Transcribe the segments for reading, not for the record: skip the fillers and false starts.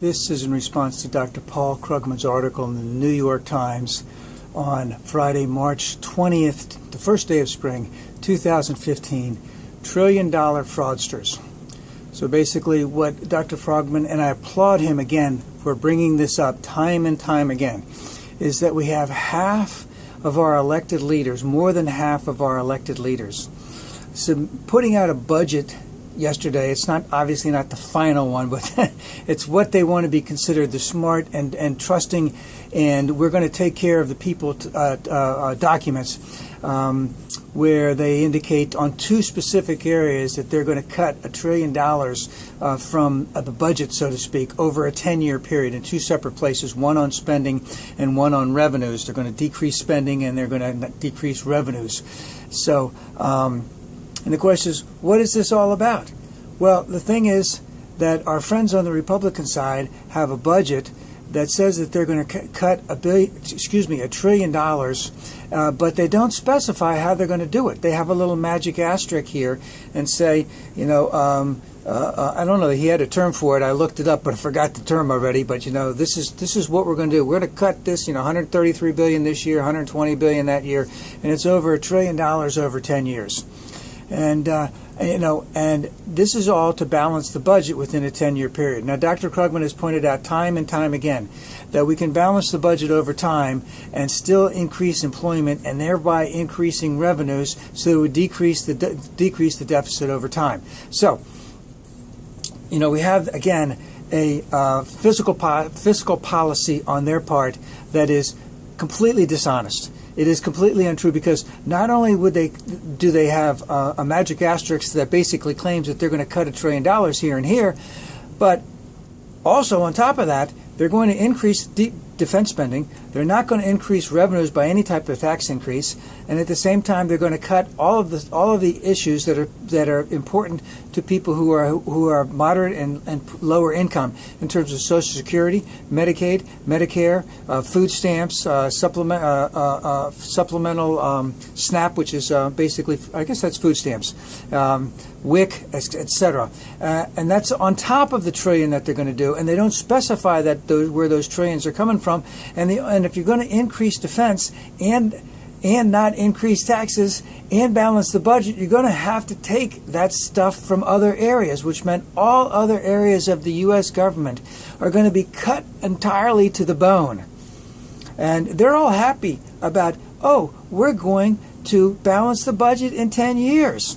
This is in response to Dr. Paul Krugman's article in the New York Times on Friday, March 20th, the first day of spring, 2015, trillion-dollar fraudsters. So basically what Dr. Krugman, and I applaud him again for bringing this up time and time again, is that we have half of our elected leaders, more than half of our elected leaders, so putting out a budget yesterday. It's not obviously not the final one, but it's what they want to be considered the smart and trusting, and we're going to take care of the people documents where they indicate on two specific areas that they're going to cut $1 trillion from the budget, so to speak, over a 10-year period in two separate places, one on spending and one on revenues. They're going to decrease spending and they're going to decrease revenues. So and the question is, what is this all about? Well, the thing is that our friends on the Republican side have a budget that says that they're going to cut $1 trillion, but they don't specify how they're going to do it. They have a little magic asterisk here and say, I don't know, he had a term for it. I looked it up, but I forgot the term already. But this is what we're going to do. We're going to cut this, $133 billion this year, $120 billion that year, and it's over $1 trillion over 10 years. And and this is all to balance the budget within a 10-year period. Now, Dr. Krugman has pointed out time and time again that we can balance the budget over time and still increase employment and thereby increasing revenues, so it would decrease the deficit over time. So, we have again a fiscal policy on their part that is completely dishonest. It is completely untrue, because not only do they have a magic asterisk that basically claims that they're going to cut $1 trillion here and here, but also on top of that, they're going to increase defense spending. They're not going to increase revenues by any type of tax increase, and at the same time, they're going to cut all of the issues that are important to people who are moderate and lower income in terms of Social Security, Medicaid, Medicare, food stamps, supplemental SNAP, which is basically, I guess that's food stamps, WIC, etc. And that's on top of the trillion that they're going to do, and they don't specify that where those trillions are coming from. And if you're going to increase defense and not increase taxes and balance the budget, you're going to have to take that stuff from other areas, which meant all other areas of the U.S. government are going to be cut entirely to the bone. And they're all happy about, we're going to balance the budget in 10 years.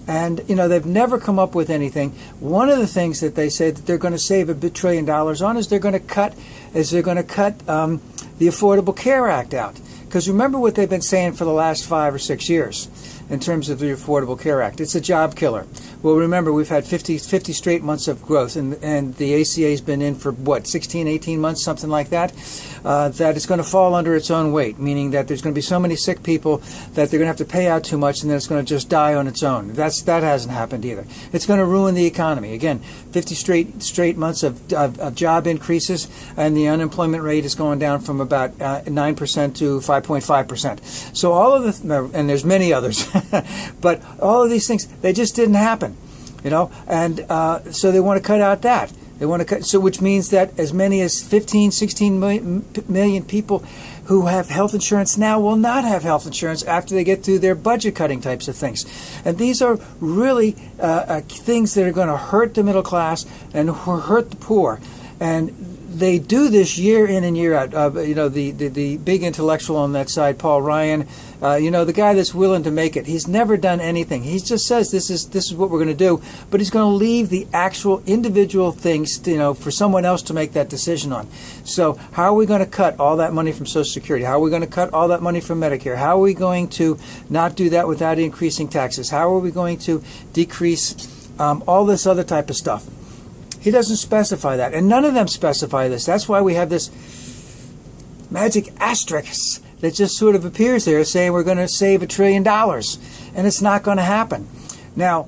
And, they've never come up with anything. One of the things that they say that they're going to save $1 trillion on is they're going to cut the Affordable Care Act out. Because remember what they've been saying for the last 5 or 6 years in terms of the Affordable Care Act. It's a job killer. Well, remember, we've had 50 straight months of growth, and the ACA's been in for, 16, 18 months, something like that, that it's going to fall under its own weight, meaning that there's going to be so many sick people that they're going to have to pay out too much, and then it's going to just die on its own. That hasn't happened either. It's going to ruin the economy. Again, 50 straight months of job increases, and the unemployment rate is going down from about 9% to 5.5%. So all of and there's many others, but all of these things, they just didn't happen. And so they want to cut out that. They want to cut, so which means that as many as 15, 16 million people who have health insurance now will not have health insurance after they get through their budget cutting types of things. And these are really things that are going to hurt the middle class and hurt the poor. And they do this year in and year out. The big intellectual on that side, Paul Ryan, the guy that's willing to make it. He's never done anything. He just says this is what we're going to do, but he's going to leave the actual individual things, for someone else to make that decision on. So how are we going to cut all that money from Social Security? How are we going to cut all that money from Medicare? How are we going to not do that without increasing taxes? How are we going to decrease all this other type of stuff? He doesn't specify that, and none of them specify this. That's why we have this magic asterisk that just sort of appears there saying we're going to save $1 trillion, and it's not going to happen. Now,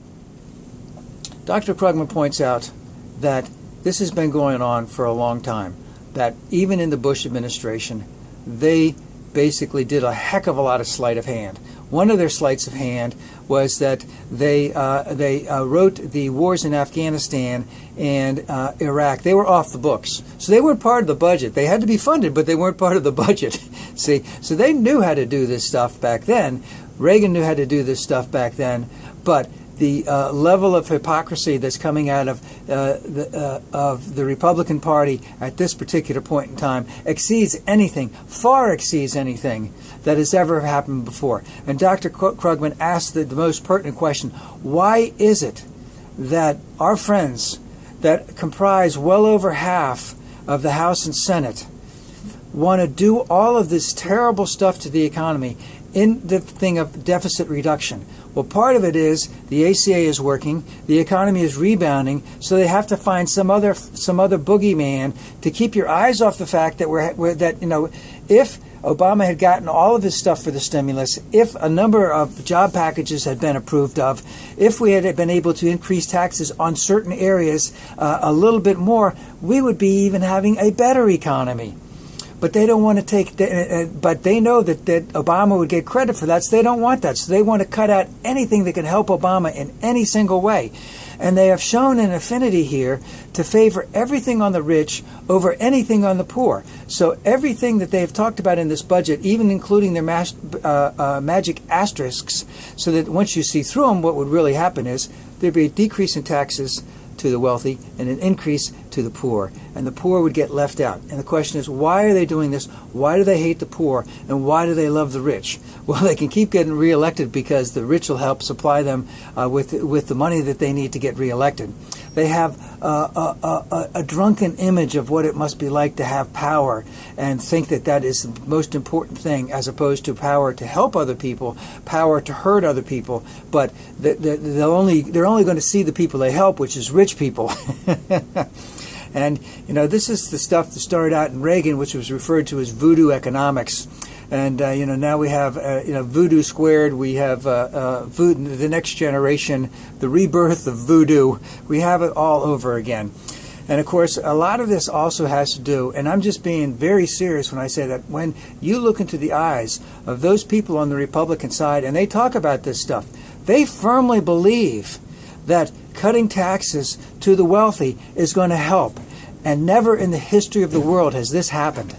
Dr. Krugman points out that this has been going on for a long time, that even in the Bush administration, they basically did a heck of a lot of sleight of hand. One of their sleights of hand was that they wrote the wars in Afghanistan and Iraq. They were off the books, so they weren't part of the budget. They had to be funded, but they weren't part of the budget. See, so they knew how to do this stuff back then. Reagan knew how to do this stuff back then, but the level of hypocrisy that's coming out of the Republican Party at this particular point in time exceeds anything, far exceeds anything that has ever happened before. And Dr. Krugman asked the most pertinent question: why is it that our friends that comprise well over half of the House and Senate want to do all of this terrible stuff to the economy in the thing of deficit reduction? Well, part of it is the ACA is working, the economy is rebounding, so they have to find some other boogeyman to keep your eyes off the fact that if Obama had gotten all of his stuff for the stimulus, if a number of job packages had been approved of, if we had been able to increase taxes on certain areas a little bit more, we would be even having a better economy. But they don't want to take, but they know that Obama would get credit for that, so they don't want that. So they want to cut out anything that can help Obama in any single way. And they have shown an affinity here to favor everything on the rich over anything on the poor. So everything that they have talked about in this budget, even including their magic asterisks, so that once you see through them, what would really happen is there'd be a decrease in taxes to the wealthy and an increase to the poor, and the poor would get left out. And the question is, why are they doing this? Why do they hate the poor, and why do they love the rich? Well, they can keep getting reelected because the rich will help supply them with the money that they need to get reelected. They have a drunken image of what it must be like to have power and think that that is the most important thing, as opposed to power to help other people, power to hurt other people. But they're only going to see the people they help, which is rich people. And this is the stuff that started out in Reagan, which was referred to as voodoo economics. And now we have voodoo squared. We have voodoo, the next generation, the rebirth of voodoo. We have it all over again. And of course, a lot of this also has to do, and I'm just being very serious when I say that, when you look into the eyes of those people on the Republican side and they talk about this stuff, they firmly believe that cutting taxes to the wealthy is going to help. And never in the history of the world has this happened.